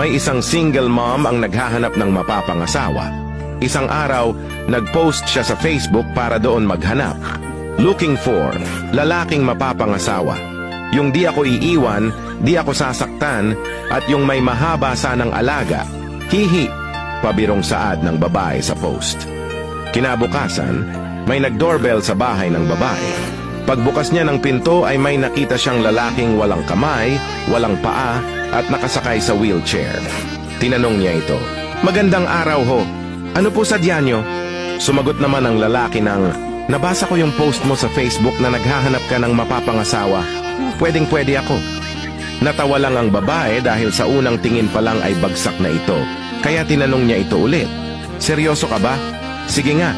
May isang single mom ang naghahanap ng mapapangasawa. Isang araw, nag-post siya sa Facebook para doon maghanap. Looking for lalaking mapapangasawa. Yung di ako iiwan, di ako sasaktan, at yung may mahaba sanang alaga. Hihi, pabirong saad ng babae sa post. Kinabukasan, may nag-doorbell sa bahay ng babae. Pagbukas niya ng pinto ay may nakita siyang lalaking walang kamay, walang paa, at nakasakay sa wheelchair. Tinanong niya ito, "Magandang araw ho. Ano po sadya niyo?" Sumagot naman ang lalaki ng, "Nabasa ko yung post mo sa Facebook na naghahanap ka ng mapapangasawa. Pwedeng-pwede ako." Natawa lang ang babae dahil sa unang tingin pa lang ay bagsak na ito. Kaya tinanong niya ito ulit, "Seryoso ka ba? Sige nga.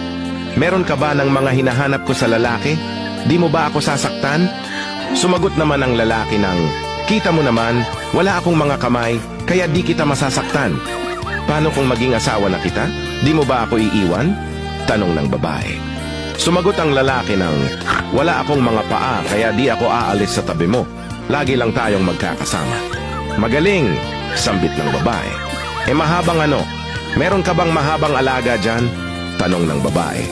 Meron ka ba ng mga hinahanap ko sa lalaki? Di mo ba ako sasaktan?" Sumagot naman ang lalaki ng, "Kita mo naman, wala akong mga kamay, kaya di kita masasaktan. Paano kung maging asawa na kita? Di mo ba ako iiwan?" Tanong ng babae. Sumagot ang lalaki ng, "Wala akong mga paa, kaya di ako aalis sa tabi mo. Lagi lang tayong magkakasama." "Magaling," sambit ng babae. Mahabang ano? Meron ka bang mahabang alaga dyan?" Tanong ng babae.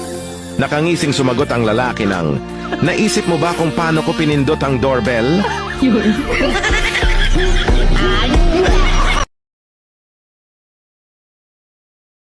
Nakangising sumagot ang lalaki ng, "Naisip mo ba kung paano ko pinindot ang doorbell?" Yun.